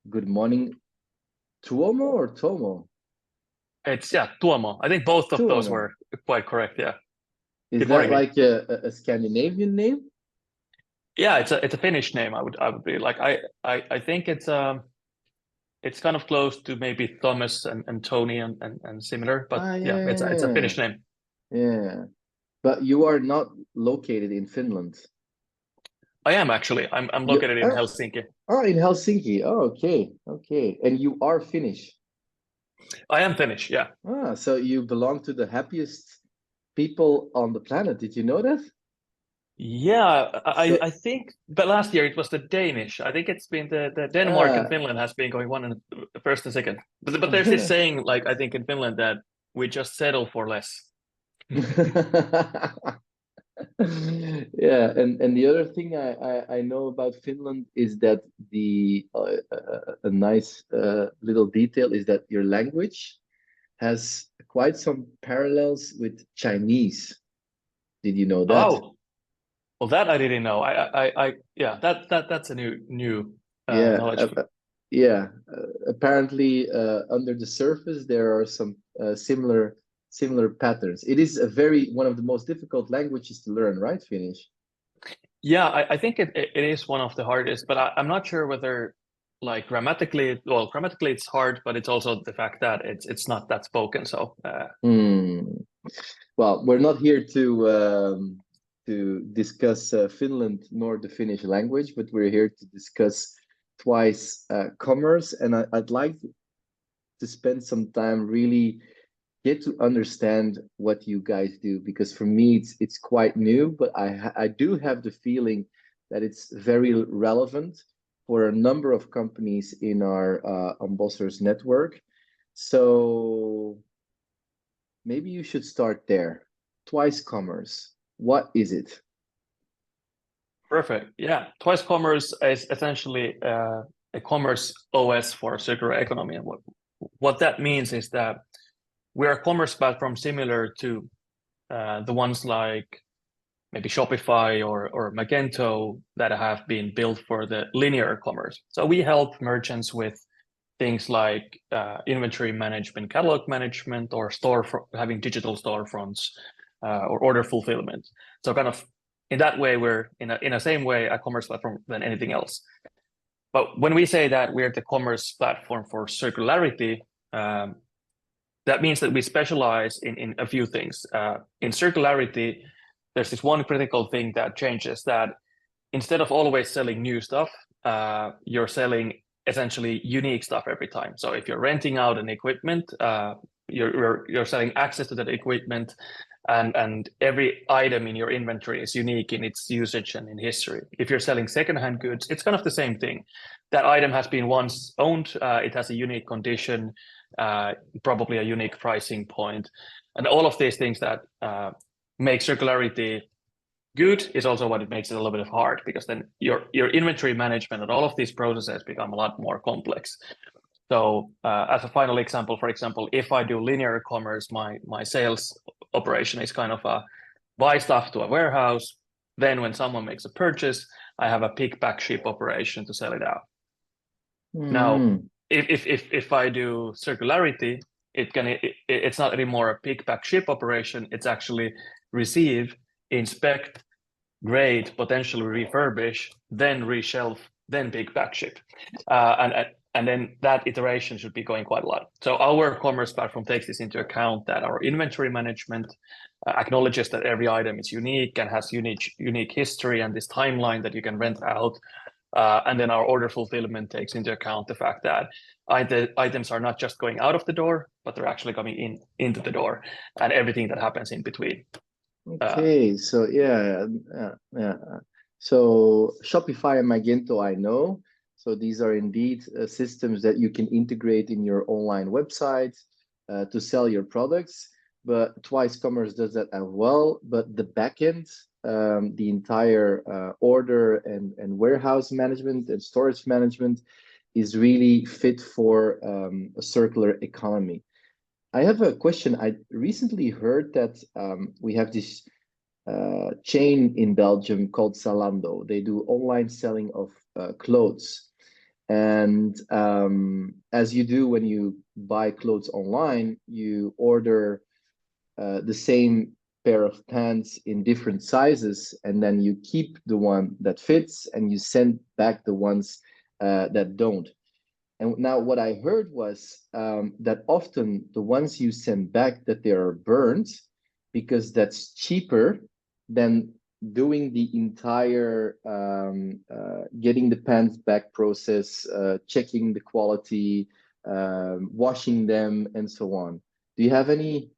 Good morning, Tuomo or Tomo? It's Tuomo. I think both of those Tuomo. were quite correct. Yeah. Is Good that morning. like a Scandinavian name? Yeah, it's a Finnish name. I would be like I think it's kind of close to maybe Thomas and Tony and similar, but Ah, yeah, it's a yeah, Finnish name. yeah. But you are not located in Finland. I am actually. I'm You located in are, Helsinki. are in Helsinki. Oh, okay, okay. And you are Finnish. I am Finnish. Yeah. Ah, so you belong to the happiest people on the planet. Did you know that? Yeah, I So, I think, but last year it was the Danish. I think it's been the Denmark and ah, Finland has been going one and first and second. But there's this saying, like I think in Finland, that we just settle for less. Yeah, and the other thing I know about Finland is that the a nice little detail is that your language has quite some parallels with Chinese. Did you know that? Oh, well, that I didn't know. Yeah, that's a new Yeah, knowledge. yeah. Apparently, under the surface, there are some similar patterns. It is a very one of the most difficult languages to learn, right? Finnish. Yeah, I think it is one of the hardest, but I'm not sure whether like grammatically, well, grammatically it's hard, but it's also the fact that it's not that spoken. So Hmm. Well, we're not here to discuss Finland nor the Finnish language, but we're here to discuss twice commerce, and I'd like to spend some time really get to understand what you guys do because for me it's quite new, but I do have the feeling that it's very relevant for a number of companies in our Ambassadors network. So maybe you should start there. Twice commerce. What is it? perfect. Yeah, Twice Commerce is essentially a commerce OS for circular economy, and what that means is that we're a commerce platform similar to the ones like maybe Shopify or Magento that have been built for the linear commerce. So we help merchants with things like inventory management, catalog management, or having digital storefronts or order fulfillment. So kind of in that way, we're in a same way a commerce platform than anything else. But when we say that we're the commerce platform for circularity, that means that we specialize in a few things. In circularity, there's this one critical thing that changes, that instead of always selling new stuff, you're selling essentially unique stuff every time. So if you're renting out an equipment, you're selling access to that equipment, and every item in your inventory is unique in its usage and in history. If you're selling secondhand goods, it's kind of the same thing. That item has been once owned, it has a unique condition, probably a unique pricing point, and all of these things that make circularity good is also what it makes it a little bit hard, because then your inventory management and all of these processes become a lot more complex. So as a final example, for example, if I do linear commerce, my sales operation is kind of a buy stuff to a warehouse. Then when someone makes a purchase, I have a pick, pack, ship operation to sell it out. Now, Hmm. if I do circularity, it's not anymore a pick, pack, ship operation. It's actually receive, inspect, grade, potentially refurbish, then reshelf, then pick, pack, ship, and then that iteration should be going quite a lot. So our commerce platform takes this into account, that our inventory management acknowledges that every item is unique and has unique history and this timeline that you can rent out. And then our order fulfillment takes into account the fact that items are not just going out of the door, but they're actually coming into the door, and everything that happens in between. Okay, so yeah. So Shopify and Magento, I know. So these are indeed systems that you can integrate in your online website to sell your products. But Twice Commerce does that as well. But the backend, the entire order and warehouse management and storage management is really fit for a circular economy. I have a question. I recently heard that we have this chain in Belgium called Zalando. They do online selling of clothes. And as you do when you buy clothes online, you order the same pair of pants in different sizes, and then you keep the one that fits and you send back the ones that don't. And now what I heard was that often the ones you send back, that they are burned because that's cheaper than doing the entire getting the pants back process, checking the quality, washing them, and so on. Do you have any?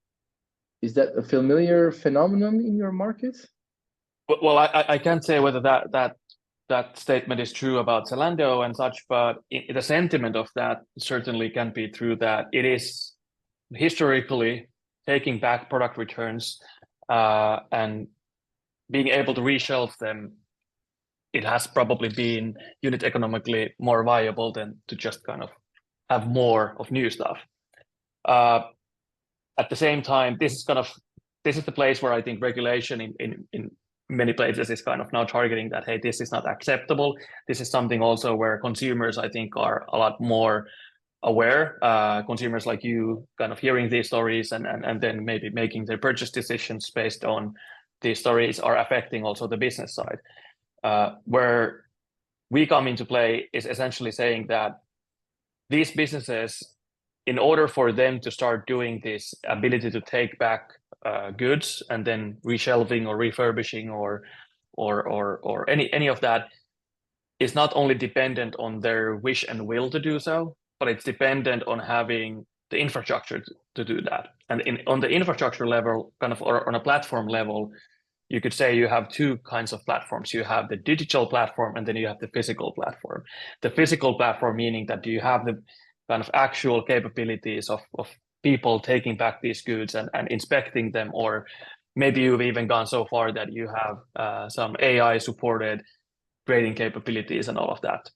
Is that a familiar phenomenon in your market? Well, I can't say whether that statement is true about Zalando and such, but the sentiment of that certainly can be true, that it is historically taking back product returns and being able to reshelf them. It has probably been unit economically more viable than to just kind of have more of new stuff. At the same time, this is the place where I think regulation in many places is kind of now targeting that, hey, this is not acceptable. This is something also where consumers, I think, are a lot more aware. Consumers like you kind of hearing these stories and then maybe making their purchase decisions based on these stories are affecting also the business side. Where we come into play is essentially saying that these businesses, in order for them to start doing this ability to take back goods and then reshelving or refurbishing or any of that, is not only dependent on their wish and will to do so, but it's dependent on having the infrastructure to do that. And on the infrastructure level, kind of, or on a platform level, you could say you have two kinds of platforms. You have the digital platform, and then you have the physical platform. The physical platform meaning that you have the kind of actual capabilities of people taking back these goods and inspecting them, or maybe you've even gone so far that you have some AI supported grading capabilities and all of that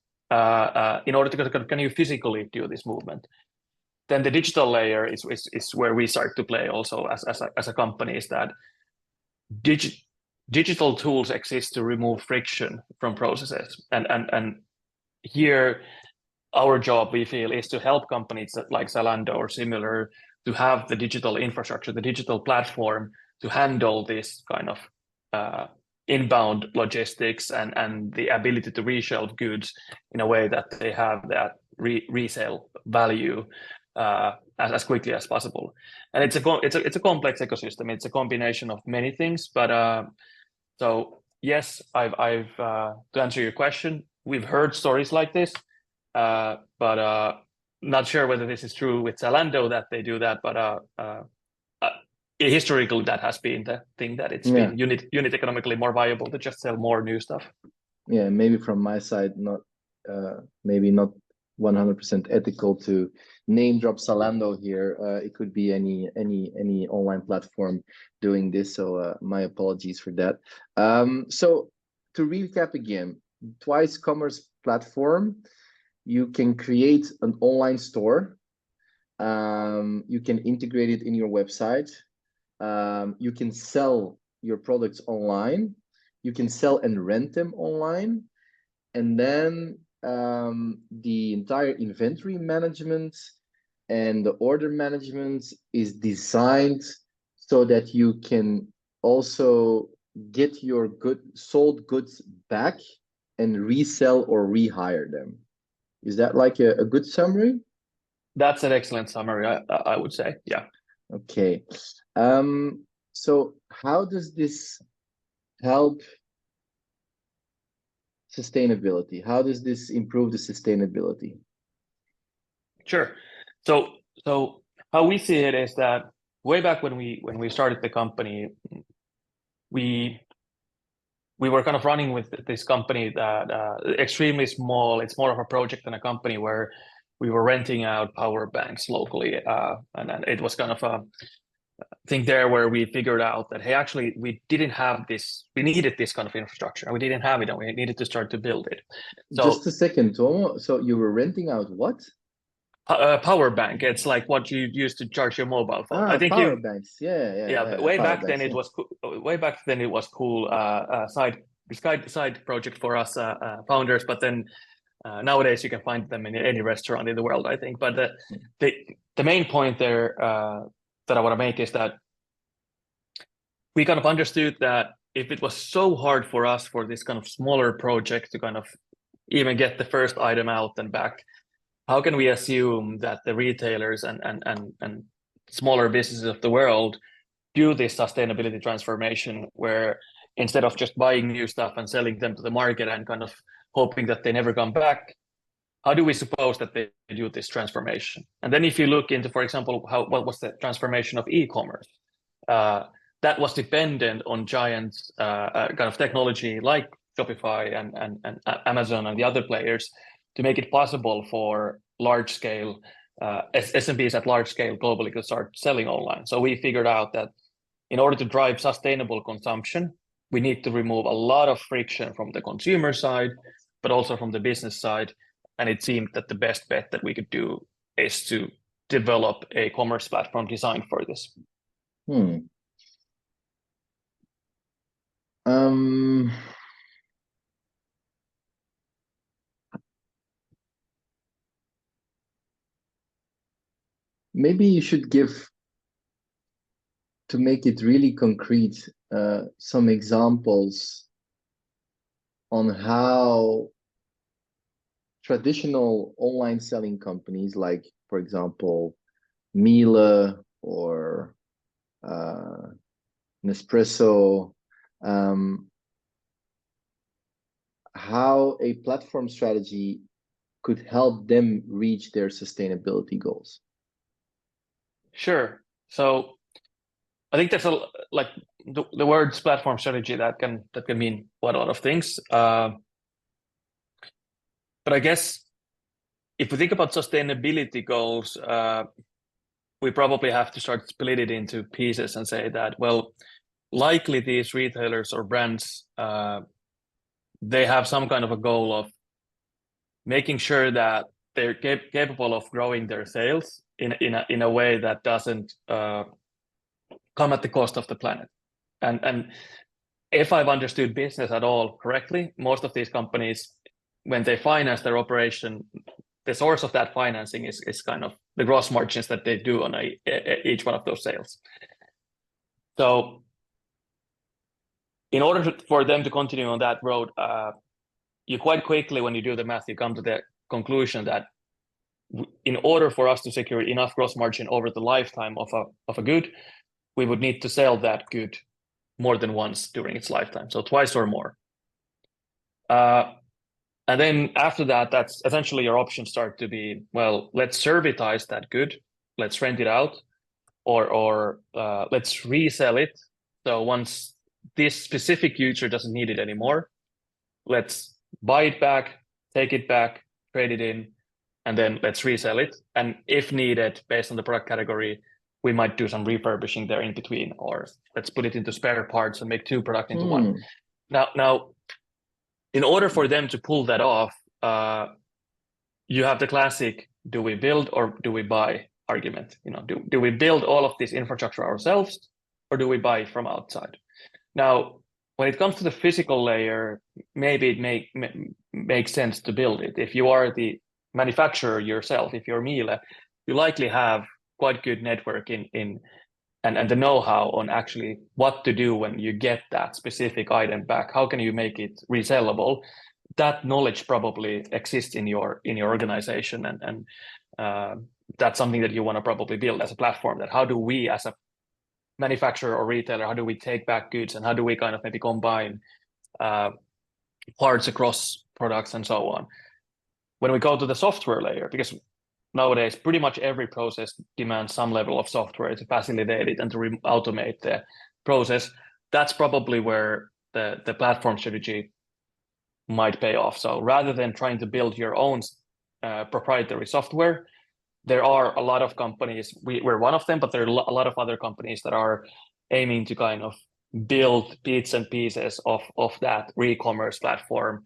in order to can you physically do this movement. Then the digital layer is where we start to play also as a company, is that digital tools exist to remove friction from processes. And here, our job, we feel, is to help companies like Zalando or similar to have the digital infrastructure, the digital platform to handle this kind of inbound logistics and the ability to reshelve goods in a way that they have that resale value as quickly as possible. And it's a complex ecosystem. It's a combination of many things. But so yes, I've to answer your question, we've heard stories like this, but not sure whether this is true with Zalando that they do that. But historically, that has been the thing, that it's been unit economically more viable to just sell more new stuff. Yeah, maybe from my side, not maybe not 100% ethical to name drop Zalando here. It could be any online platform doing this. So my apologies for that. So to recap again, Twice Commerce platform, you can create an online store. You can integrate it in your website. You can sell your products online. You can sell and rent them online. And then the entire inventory management and the order management is designed so that you can also get your sold goods back and resell or rehire them. Is that like a good summary? That's an excellent summary, I would say. Yeah. Okay. So how does this help sustainability? How does this improve the sustainability? Sure. So how we see it is that way back when we started the company, we were kind of running with this company that extremely small. It's more of a project than a company, where we were renting out power banks locally, and then it was kind of a thing there where we figured out that, hey, actually we didn't have this. We needed this kind of infrastructure, and we didn't have it, and we needed to start to build it. So just a second, Tuomo. So you were renting out what? Power bank. It's like what you use to charge your mobile phone. I think power banks. Yeah. Way back banks, then it was way back then it was cool side project for us founders. But then Nowadays, you can find them in any restaurant in the world, I think. But the main point there that I want to make is that we kind of understood that if it was so hard for us for this kind of smaller project to kind of even get the first item out and back, how can we assume that the retailers and smaller businesses of the world do this sustainability transformation, where instead of just buying new stuff and selling them to the market and kind of hoping that they never come back, how do we suppose that they do this transformation? And then if you look into, for example, what was the transformation of e-commerce? That was dependent on giant kind of technology like Shopify and Amazon and the other players to make it possible for large scale SMBs at large scale globally to start selling online. So we figured out that in order to drive sustainable consumption, we need to remove a lot of friction from the consumer side, but also from the business side. And it seemed that the best bet that we could do is to develop a commerce platform designed for this. Maybe you should give, to make it really concrete, some examples on how traditional online selling companies, like, for example, Miele or Nespresso, how a platform strategy could help them reach their sustainability goals. Sure. So I think there's the words platform strategy that can mean quite a lot of things. But I guess if we think about sustainability goals, we probably have to start split it into pieces and say that, well, likely these retailers or brands, they have some kind of a goal of making sure that they're capable of growing their sales in a way that doesn't come at the cost of the planet. And if I've understood business at all correctly, most of these companies, when they finance their operation, the source of that financing is kind of the gross margins that they do on each one of those sales. So in order for them to continue on that road, you quite quickly, when you do the math, you come to the conclusion that in order for us to secure enough gross margin over the lifetime of a good, we would need to sell that good more than once during its lifetime, so twice or more. And then after that, that's essentially your options start to be, well, let's servitize that good, let's rent it out, or let's resell it. So once this specific user doesn't need it anymore, let's buy it back, take it back, trade it in, and then let's resell it. And if needed, based on the product category, we might do some refurbishing there in between, or let's put it into spare parts and make two products into one. Now, in order for them to pull that off, you have the classic, do we build or do we buy argument? Do we build all of this infrastructure ourselves, or do we buy from outside? Now, when it comes to the physical layer, maybe it makes sense to build it. If you are the manufacturer yourself, if you're Miele, you likely have quite good network and the know-how on actually what to do when you get that specific item back. How can you make it resellable? That knowledge probably exists in your organization, and that's something that you want to probably build as a platform. That how do we, as a manufacturer or retailer, how do we take back goods, and how do we kind of maybe combine parts across products and so on? When we go to the software layer, because nowadays pretty much every process demands some level of software to facilitate it and to automate the process, that's probably where the platform strategy might pay off. So rather than trying to build your own proprietary software, there are a lot of companies, we're one of them, but there are a lot of other companies that are aiming to kind of build bits and pieces of that re-commerce platform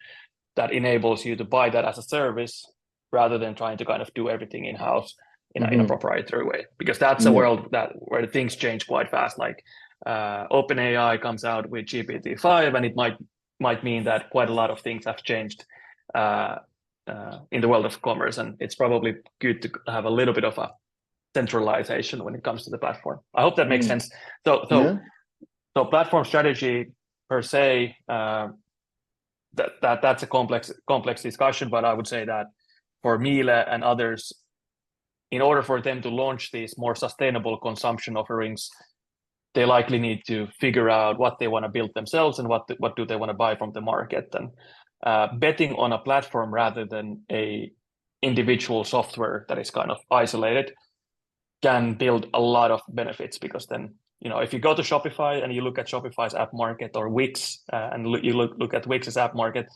that enables you to buy that as a service, rather than trying to kind of do everything in-house in a proprietary way. Because that's a world where things change quite fast. Like OpenAI comes out with GPT-5, and it might mean that quite a lot of things have changed in the world of commerce, and it's probably good to have a little bit of a centralization when it comes to the platform. I hope that makes sense. So platform strategy per se, that's a complex discussion, but I would say that for Miele and others, in order for them to launch these more sustainable consumption offerings, they likely need to figure out what they want to build themselves and what do they want to buy from the market. And betting on a platform rather than a individual software that is kind of isolated can build a lot of benefits, because then, if you go to Shopify and you look at Shopify's app market, or Wix and you look at Wix's app market,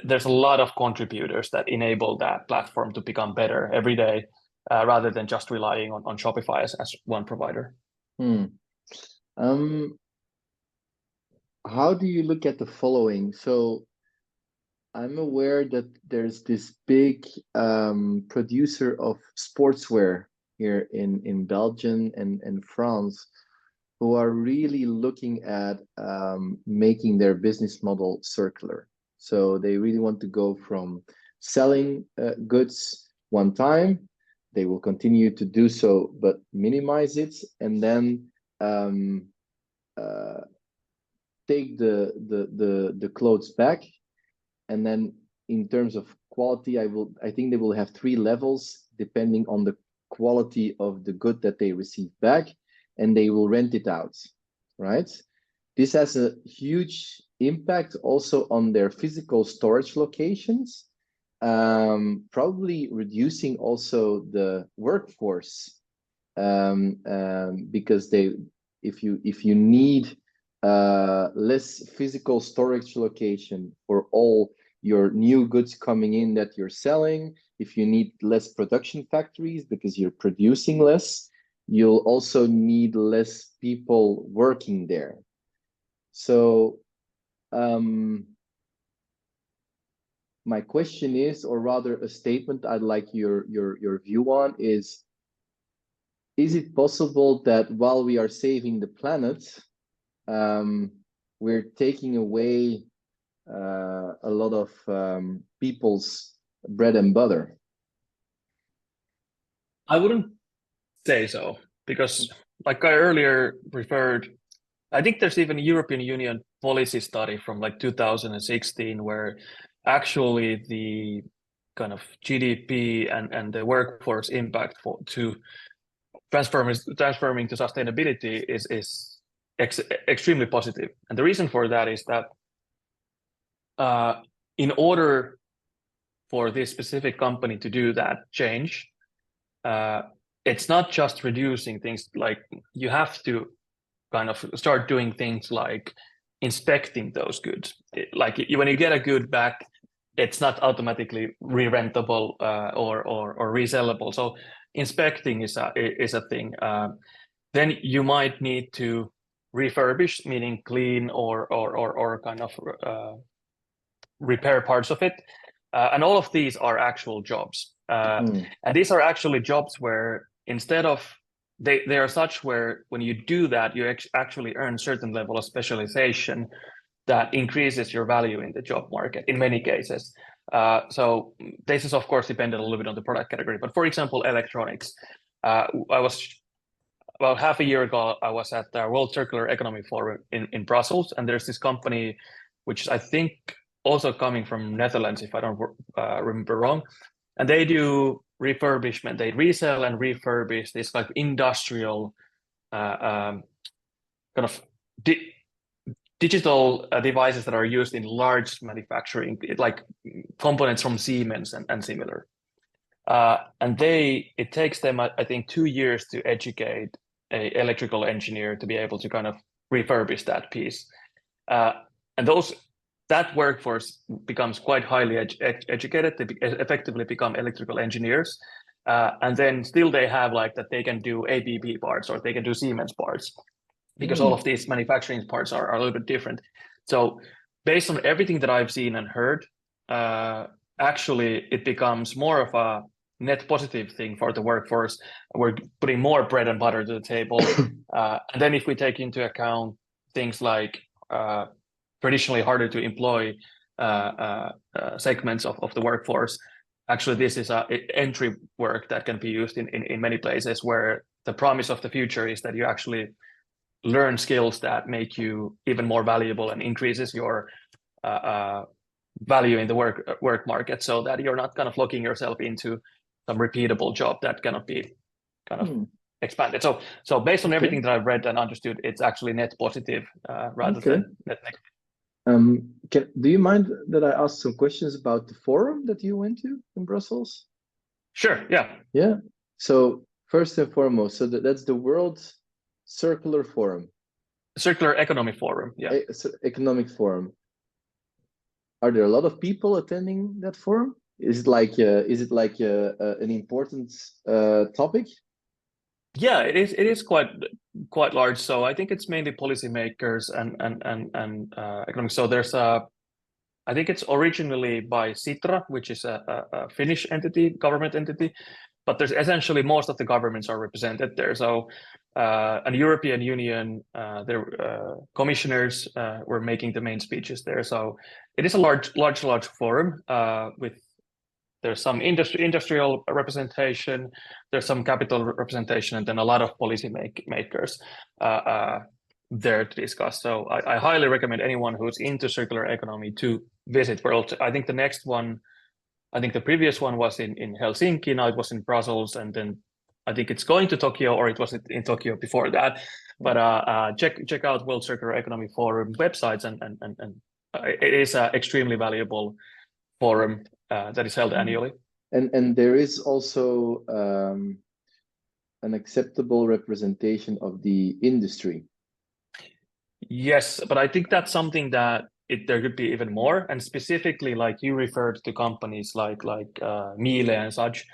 there's a lot of contributors that enable that platform to become better every day, rather than just relying on Shopify as one provider. How do you look at the following? So I'm aware that there's this big producer of sportswear here in Belgium and France, who are really looking at making their business model circular. So they really want to go from selling goods one time. They will continue to do so, but minimize it, and then take the clothes back. And then in terms of quality, I think they will have 3 levels depending on the quality of the good that they receive back, and they will rent it out, right? This has a huge impact also on their physical storage locations, probably reducing also the workforce, because if you need less physical storage location for all your new goods coming in that you're selling, if you need less production factories because you're producing less, you'll also need less people working there. So my question is, or rather a statement I'd like your view on is it possible that while we are saving the planet, we're taking away a lot of people's bread and butter? I wouldn't say so, because like I earlier referred, I think there's even a European Union policy study from like 2016 where actually the kind of GDP and the workforce impact to transforming to sustainability is extremely positive. And the reason for that is that in order for this specific company to do that change, it's not just reducing things. Like, you have to kind of start doing things like inspecting those goods. Like when you get a good back, it's not automatically re-rentable or resellable. So inspecting is a thing. Then you might need to refurbish, meaning clean or kind of repair parts of it. And all of these are actual jobs. And these are actually jobs where instead of, they are such where when you do that, you actually earn certain level of specialization that increases your value in the job market in many cases. So this is of course dependent a little bit on the product category. But for example, electronics. About half a year ago, I was at the World Circular Economy Forum in Brussels, and there's this company, which is, I think, also coming from Netherlands, if I don't remember wrong, and they do refurbishment. They resell and refurbish these like industrial kind of digital devices that are used in large manufacturing, like components from Siemens and similar. And it takes them, I think, 2 years to educate an electrical engineer to be able to kind of refurbish that piece. And that workforce becomes quite highly educated. They effectively become electrical engineers. And then still they have like that they can do ABB parts or they can do Siemens parts, because all of these manufacturing parts are a little bit different. So based on everything that I've seen and heard, actually it becomes more of a net positive thing for the workforce. We're putting more bread and butter to the table. And then if we take into account things like traditionally harder to employ segments of the workforce. Actually, this is a entry work that can be used in many places, where the promise of the future is that you actually learn skills that make you even more valuable and increases your value in the work market, so that you're not kind of locking yourself into some repeatable job that cannot be kind of expanded. So based on everything that I've read and understood, it's actually net positive rather than net negative. Do you mind that I ask some questions about the forum that you went to in Brussels? Sure, yeah. Yeah. So first and foremost, so that's the World Circular Forum. Circular Economy Forum, yeah. Economic Forum. Are there a lot of people attending that forum? Is it like an important topic? Yeah, it is. It is quite large. So I think it's mainly policymakers and economics. So there's I think it's originally by Sitra, which is a Finnish entity, government entity, but there's essentially most of the governments are represented there. So and European Union, their commissioners were making the main speeches there. So it is a large forum with. There's some industrial representation, there's some capital representation, and then a lot of policy makers there to discuss. So I highly recommend anyone who's into circular economy to visit World. I think the next one, I think the previous one was in Helsinki, now it was in Brussels, and then I think it's going to Tokyo, or it was in Tokyo before that. But check out World Circular Economy Forum websites, and it is an extremely valuable forum that is held annually. And there is also an acceptable representation of the industry. Yes, but I think that's something that there could be even more, and specifically, like you referred to companies like Miele and such.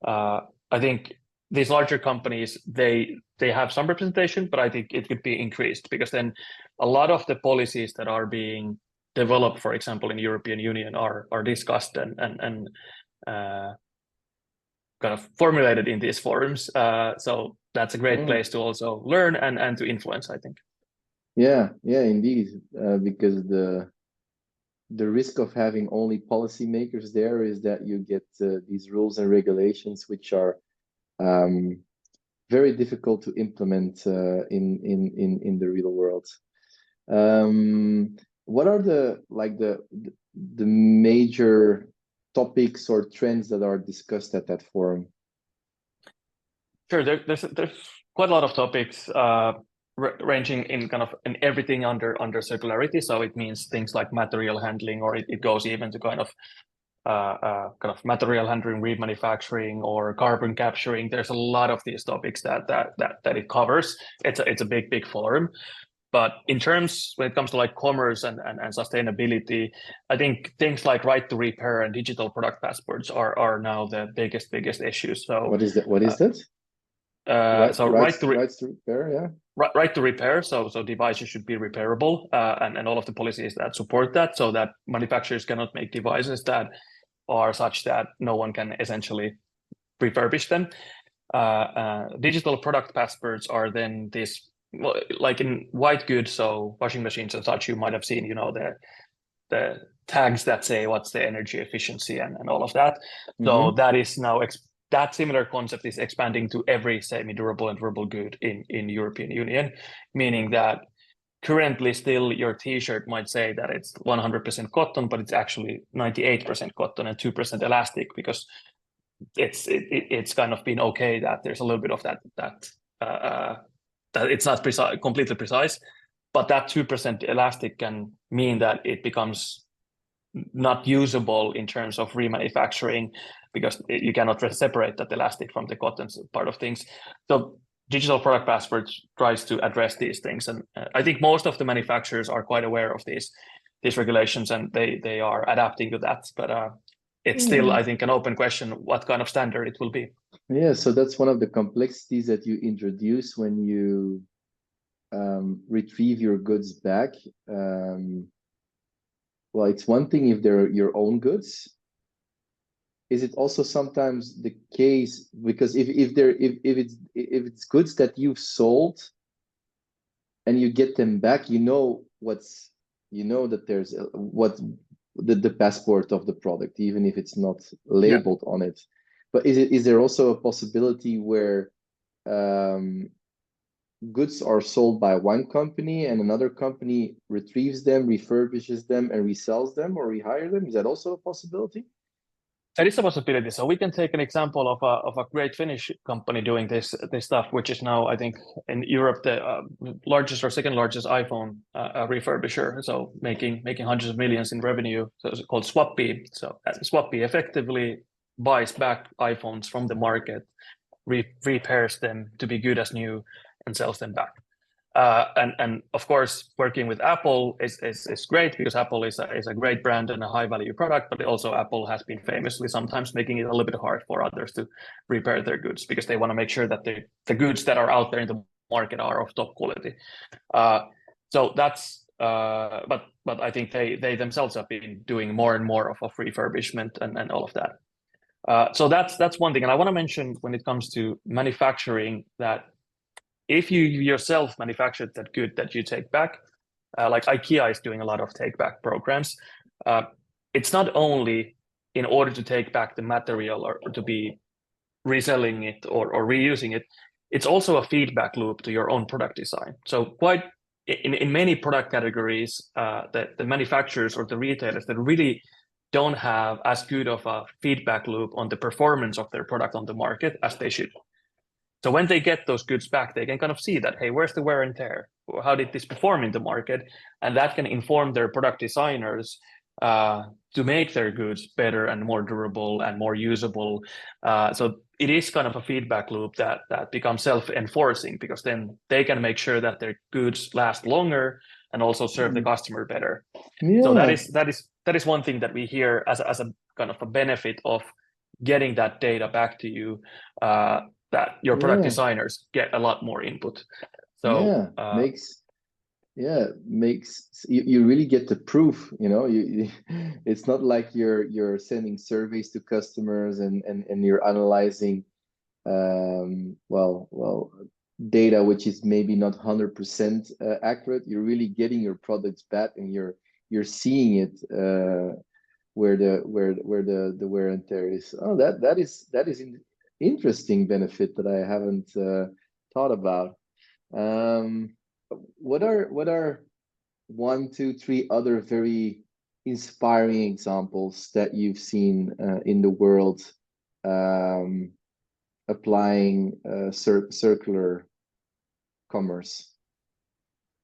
I think these larger companies, they have some representation, but I think it could be increased, because then a lot of the policies that are being developed, for example, in European Union, are discussed and kind of formulated in these forums. So that's a great place to also learn and to influence, I think. Yeah, indeed, because the risk of having only policymakers there is that you get these rules and regulations which are very difficult to implement in the real world. What are the major topics or trends that are discussed at that forum? Sure, there's quite a lot of topics ranging in kind of in everything under circularity. So it means things like material handling, or it goes even to kind of material handling, remanufacturing, or carbon capturing. There's a lot of these topics that it covers. It's a big forum. But in terms, when it comes to like commerce and sustainability, I think things like right to repair and digital product passports are now the biggest issues. So what is that? Right to repair, yeah. Right to repair. So devices should be repairable, and all of the policies that support that, so that manufacturers cannot make devices that are such that no one can essentially refurbish them. Digital product passports are then this, like in white goods, so washing machines and such, you might have seen, the tags that say what's the energy efficiency and all of that. So that is now that similar concept is expanding to every semi-durable and durable good in European Union, meaning that currently still your t-shirt might say that it's 100% cotton, but it's actually 98% cotton and 2% elastic, because it's kind of been okay that there's a little bit of that it's not completely precise, but that 2% elastic can mean that it becomes not usable in terms of remanufacturing, because you cannot separate that elastic from the cotton part of things. So digital product passports tries to address these things, and I think most of the manufacturers are quite aware of these regulations, and they are adapting to that. But it's still, I think, an open question what kind of standard it will be. Yeah, so that's one of the complexities that you introduce when you retrieve your goods back. Well, it's one thing if they're your own goods. Is it also sometimes the case, because if it's goods that you've sold and you get them back, that there's what the passport of the product, even if it's not Yeah. labeled on it. But is there also a possibility where goods are sold by one company and another company retrieves them, refurbishes them, and resells them or rehire them? Is that also a possibility? That is a possibility. So we can take an example of a great Finnish company doing this stuff, which is now, I think, in Europe the largest or second largest iPhone refurbisher. So making hundreds of millions in revenue. So it's called Swappy. So Swappy effectively buys back iPhones from the market, repairs them to be good as new, and sells them back. And of course, working with Apple is great because Apple is a great brand and a high value product, but also Apple has been famously sometimes making it a little bit hard for others to repair their goods because they want to make sure that the goods that are out there in the market are of top quality. So that's but I think they themselves have been doing more and more of refurbishment and all of that. So that's one thing, and I want to mention when it comes to manufacturing that if you yourself manufactured that good that you take back, like IKEA is doing a lot of take back programs, it's not only in order to take back the material or to be reselling it or reusing it, it's also a feedback loop to your own product design. So quite in many product categories, the manufacturers or the retailers that really don't have as good of a feedback loop on the performance of their product on the market as they should. So when they get those goods back, they can kind of see that, hey, where's the wear and tear? How did this perform in the market? And that can inform their product designers to make their goods better and more durable and more usable. So it is kind of a feedback loop that becomes self-enforcing because then they can make sure that their goods last longer and also serve the customer better. Yeah. So that is one thing that we hear as a kind of a benefit of getting that data back to you. That your product designers get a lot more input. So makes you really get the proof, it's not like you're sending surveys to customers and you're analyzing data which is maybe not 100% accurate. You're really getting your products back and you're seeing it where the wear and tear is. Oh, that is interesting benefit that I haven't thought about. What are 1, 2, 3 other very inspiring examples that you've seen in the world applying circular commerce?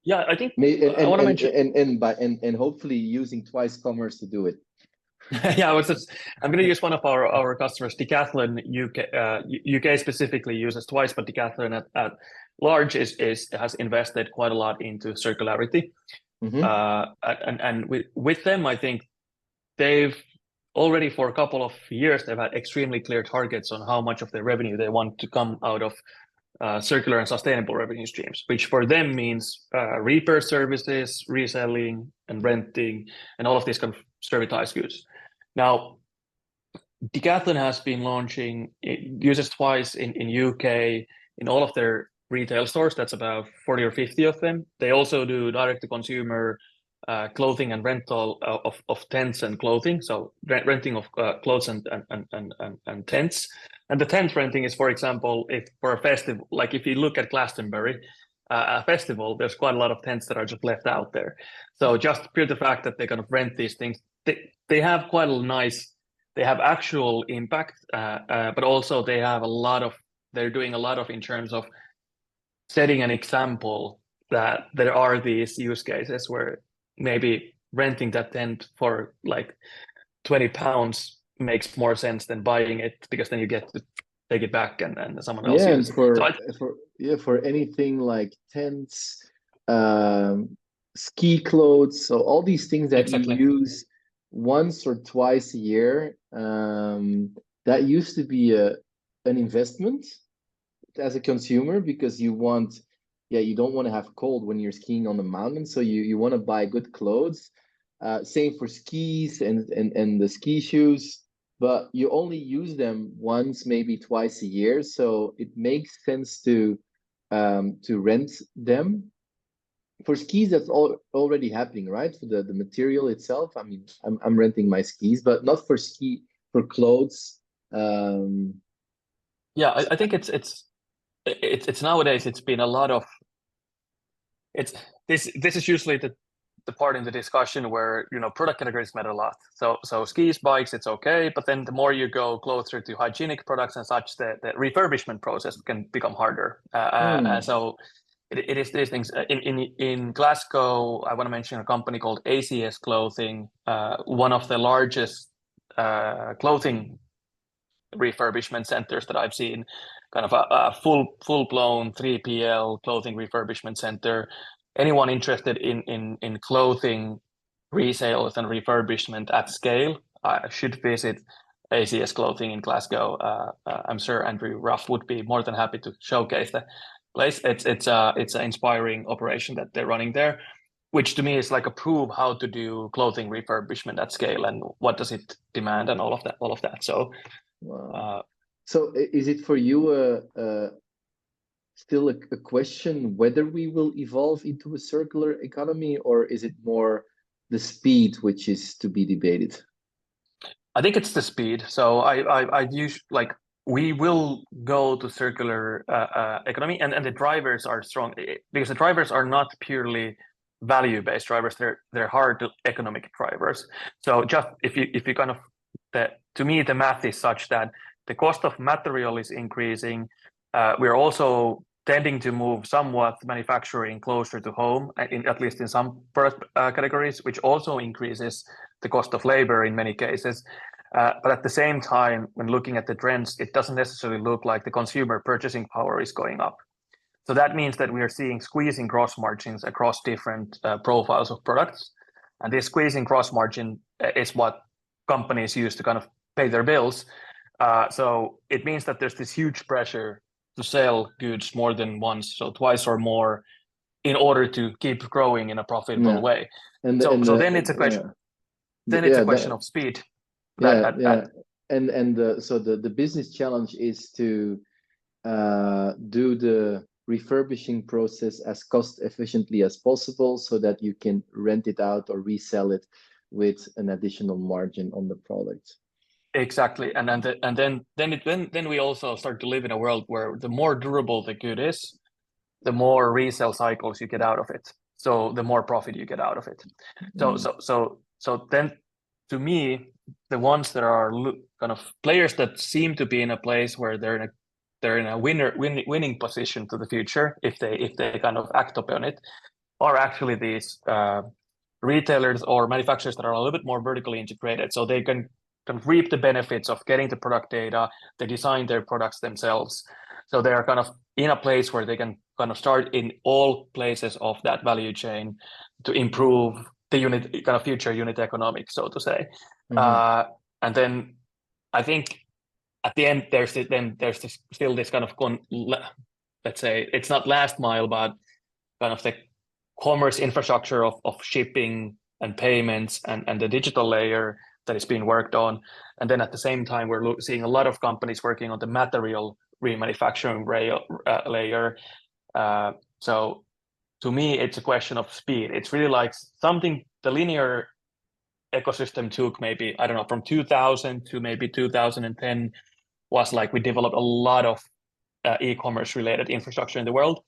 Yeah, I think I want to mention and hopefully using twice commerce to do it. Yeah, I'm going to use one of our customers, Decathlon UK specifically uses twice, but Decathlon at large has invested quite a lot into circularity. And with them, I think they've already for a couple of years, they've had extremely clear targets on how much of their revenue they want to come out of circular and sustainable revenue streams, which for them means repair services, reselling and renting, and all of these kind of servitized goods. Now, Decathlon has been launching, it uses twice in UK, in all of their retail stores. That's about 40 or 50 of them. They also do direct-to-consumer clothing and rental of tents and clothing. So renting of clothes and tents. And the tent renting is, for example, if for a festival, like if you look at Glastonbury, a festival, there's quite a lot of tents that are just left out there. So just pure the fact that they kind of rent these things, they have quite a nice, they have actual impact, but also they have they're doing a lot of in terms of setting an example that there are these use cases where maybe renting that tent for like £20 makes more sense than buying it because then you get to take it back and someone else uses it. For anything like tents, ski clothes, so all these things that you use once or twice a year, that used to be an investment as a consumer because you don't want to have cold when you're skiing on the mountain, so you want to buy good clothes. Same for skis and the ski shoes, but you only use them once, maybe twice a year, so it makes sense to rent them. for skis, that's already happening, right? For the material itself. I mean, I'm renting my skis, but not for clothes. Yeah, I think it's nowadays it's been a lot of it's this is usually the part in the discussion where product categories matter a lot. So skis, bikes, it's okay, but then the more you go closer to hygienic products and such, the refurbishment process can become harder. So it is these things. In Glasgow, I want to mention a company called ACS Clothing, one of the largest clothing refurbishment centers that I've seen, kind of a full-blown 3PL clothing refurbishment center. Anyone interested in clothing resales and refurbishment at scale should visit ACS Clothing in Glasgow. I'm sure Andrew Ruff would be more than happy to showcase the place. It's an inspiring operation that they're running there, which to me is like a proof how to do clothing refurbishment at scale and what does it demand and all of that. So Wow. So is it for you still a question whether we will evolve into a circular economy, or is it more the speed which is to be debated? I think it's the speed. So I use like we will go to circular economy, and the drivers are strong because the drivers are not purely value-based drivers. They're hard economic drivers. So just if you kind of to me the math is such that the cost of material is increasing. We're also tending to move somewhat manufacturing closer to home, at least in some product categories, which also increases the cost of labor in many cases. But at the same time, when looking at the trends, it doesn't necessarily look like the consumer purchasing power is going up. So that means that we are seeing squeezing gross margins across different profiles of products. And this squeezing gross margin is what companies use to kind of pay their bills. So it means that there's this huge pressure to sell goods more than once, so twice or more, in order to keep growing in a profitable way. And so then it's a question. Then it's a question of speed. So the business challenge is to do the refurbishing process as cost efficiently as possible, so that you can rent it out or resell it with an additional margin on the product. Exactly, and then we also start to live in a world where the more durable the good is, the more resale cycles you get out of it. So the more profit you get out of it. So then, to me, the ones that are kind of players that seem to be in a place where they're in a winning position to the future if they kind of act upon it, are actually these retailers or manufacturers that are a little bit more vertically integrated, so they can reap the benefits of getting the product data. They design their products themselves, so they are kind of in a place where they can kind of start in all places of that value chain to improve the unit kind of future unit economics, so to say. And then I think at the end there's still this kind of let's say it's not last mile, but kind of the commerce infrastructure of shipping and payments and the digital layer that is being worked on. And then at the same time, we're seeing a lot of companies working on the material remanufacturing layer. So to me, it's a question of speed. It's really like something the linear ecosystem took maybe, I don't know, from 2000 to maybe 2010 was like we developed a lot of e-commerce related infrastructure in the world.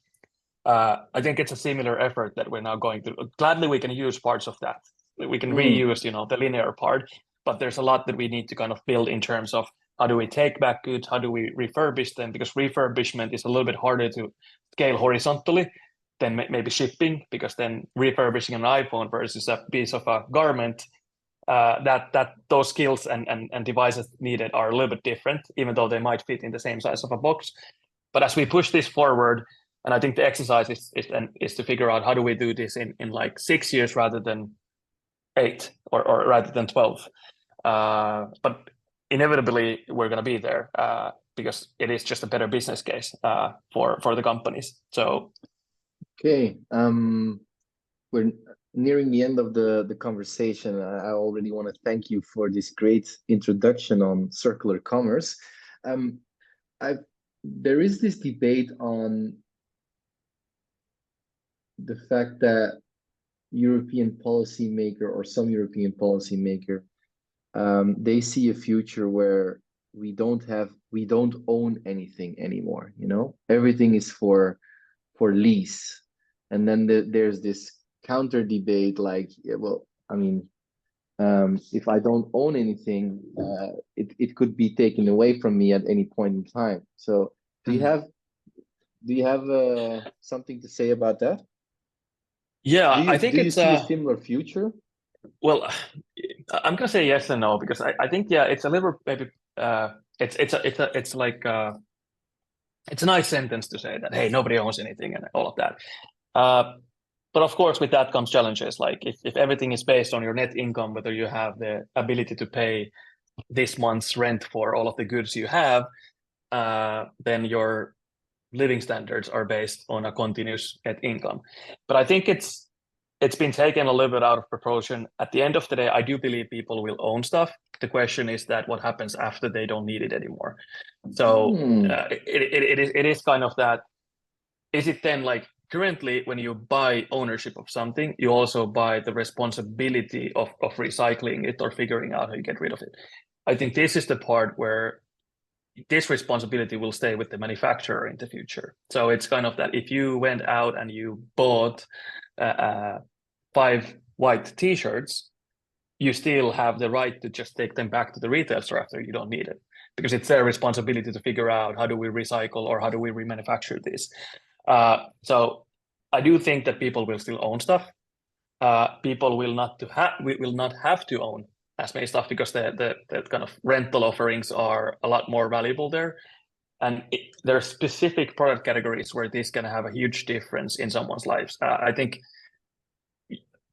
I think it's a similar effort that we're now going through. Gladly, we can use parts of that. We can reuse, the linear part, but there's a lot that we need to kind of build in terms of how do we take back goods, how do we refurbish them, because refurbishment is a little bit harder to scale horizontally than maybe shipping, because then refurbishing an iPhone versus a piece of a garment, that those skills and devices needed are a little bit different, even though they might fit in the same size of a box. But as we push this forward, and I think the exercise is to figure out how do we do this in like 6 years rather than 8 or rather than 12. But inevitably we're going to be there because it is just a better business case for the companies. So okay, we're nearing the end of the conversation. I already want to thank you for this great introduction on circular commerce. There is this debate on the fact that European policymaker or some European policymaker, they see a future where we don't own anything anymore, you know? Everything is for lease. And then there's this counter debate like, yeah, well, I mean, if I don't own anything, it could be taken away from me at any point in time. So do you have something to say about that? Yeah, I think Do you it's see a similar future? well, I'm gonna say yes and no because I think yeah, it's a little maybe it's like it's a nice sentence to say that hey, nobody owns anything and all of that. But of course, with that comes challenges. Like if everything is based on your net income, whether you have the ability to pay this month's rent for all of the goods you have, then your living standards are based on a continuous net income. But I think it's been taken a little bit out of proportion. At the end of the day, I do believe people will own stuff. The question is that what happens after they don't need it anymore. So it is kind of that. Is it then like currently when you buy ownership of something, you also buy the responsibility of recycling it or figuring out how you get rid of it? I think this is the part where this responsibility will stay with the manufacturer in the future. So it's kind of that if you went out and you bought 5 white t-shirts, you still have the right to just take them back to the retail store after you don't need it, because it's their responsibility to figure out how do we recycle or how do we remanufacture this. So I do think that people will still own stuff. People will not have to own as many stuff because the kind of rental offerings are a lot more valuable there. And there are specific product categories where this can have a huge difference in someone's lives. I think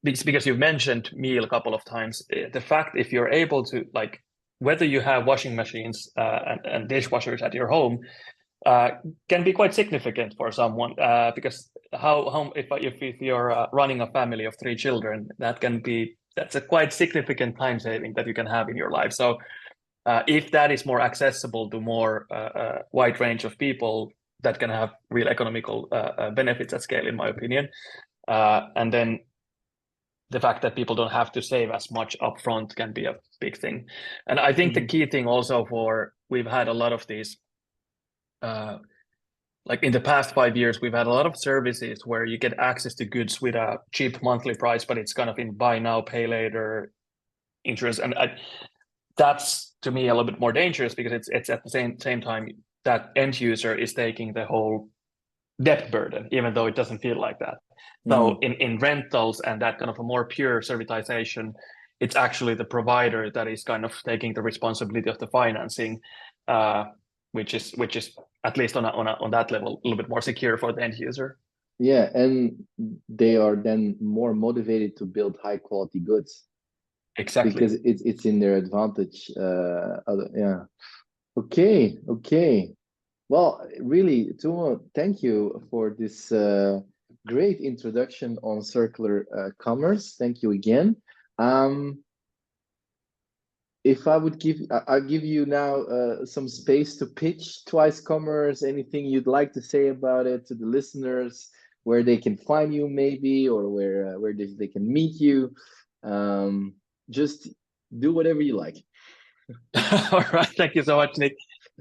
it's because you've mentioned meal a couple of times. The fact if you're able to, like, whether you have washing machines and dishwashers at your home can be quite significant for someone because how if you're running a family of 3 children, that's a quite significant time saving that you can have in your life. So if that is more accessible to more wide range of people, that can have real economical benefits at scale, in my opinion. And then the fact that people don't have to save as much upfront can be a big thing. And I think the key thing also we've had a lot of these, like in the past 5 years, we've had a lot of services where you get access to goods with a cheap monthly price, but it's kind of in buy now, pay later insurance. And that's to me a little bit more dangerous because it's at the same time that end user is taking the whole debt burden, even though it doesn't feel like that. So in rentals and that kind of a more pure servitization, it's actually the provider that is kind of taking the responsibility of the financing, which is at least on that level a little bit more secure for the end user. Yeah, and they are then more motivated to build high quality goods. Exactly. Because it's in their advantage. Yeah. Okay. Well, really, Tuomo, thank you for this great introduction on circular commerce. Thank you again. If I'll give you now some space to pitch Twice Commerce, anything you'd like to say about it to the listeners, where they can find you maybe, or where they can meet you. Just do whatever you like. All right. Thank you so much, Nick.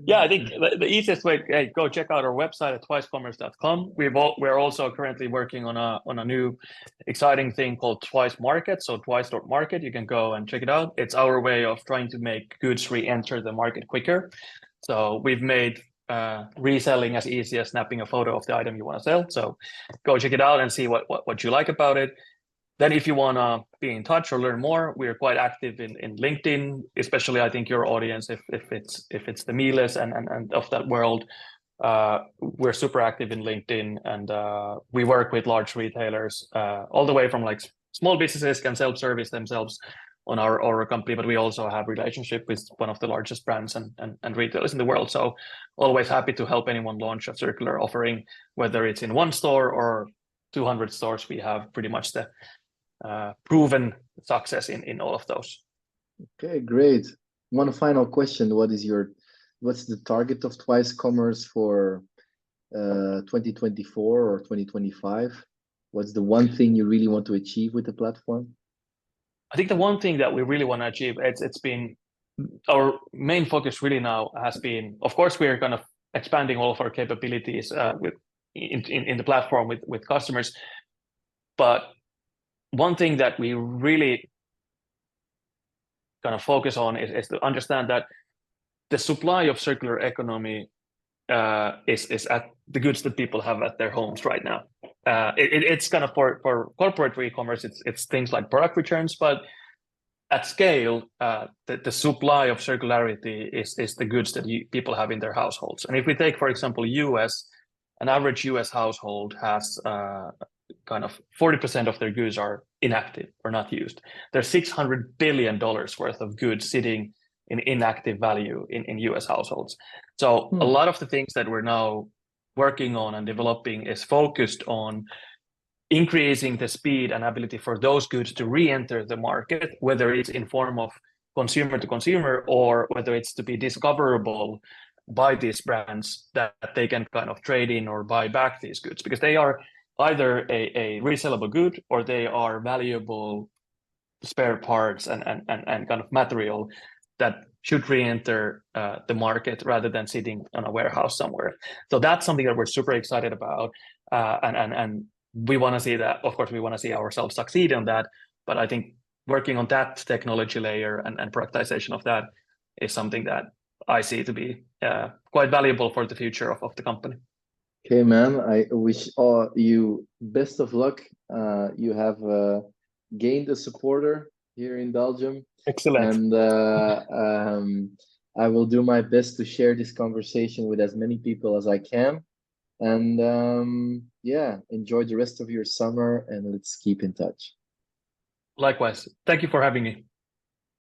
Yeah, I think the easiest way, hey, go check out our website at twicecommerce.com. We're also currently working on a new exciting thing called Twice Market. So twice.market, you can go and check it out. It's our way of trying to make goods re-enter the market quicker. So we've made reselling as easy as snapping a photo of the item you want to sell. So go check it out and see what you like about it. Then if you want to be in touch or learn more, we're quite active in LinkedIn, especially I think your audience, if it's the Miles and of that world, we're super active in LinkedIn, and we work with large retailers all the way from like small businesses can self-service themselves on our company, but we also have relationship with one of the largest brands and retailers in the world. So always happy to help anyone launch a circular offering, whether it's in one store or 200 stores. We have pretty much the proven success in all of those. Okay, great. One final question. What's the target of Twice Commerce for 2024 or 2025? What's the one thing you really want to achieve with the platform? I think the one thing that we really want to achieve, it's been our main focus really now has been, of course, we're kind of expanding all of our capabilities in the platform with customers. But one thing that we really kind of focus on is to understand that the supply of circular economy is at the goods that people have at their homes right now. It's kind of for corporate e-commerce, it's things like product returns, but at scale, the supply of circularity is the goods that people have in their households. And if we take, for example, US, an average US household has kind of 40% of their goods are inactive or not used. There's $600 billion worth of goods sitting in inactive value in US households. So a lot of the things that we're now working on and developing is focused on increasing the speed and ability for those goods to re-enter the market, whether it's in form of consumer to consumer or whether it's to be discoverable by these brands that they can kind of trade in or buy back these goods, because they are either a resellable good or they are valuable spare parts and kind of material that should re-enter the market rather than sitting on a warehouse somewhere. So that's something that we're super excited about, and we want to see that. Of course, we want to see ourselves succeed on that. But I think working on that technology layer and productization of that is something that I see to be quite valuable for the future of the company. Okay, man. I wish you best of luck. You have gained a supporter here in Belgium. Excellent. And I will do my best to share this conversation with as many people as I can. And yeah, enjoy the rest of your summer and let's keep in touch. Likewise. Thank you for having me.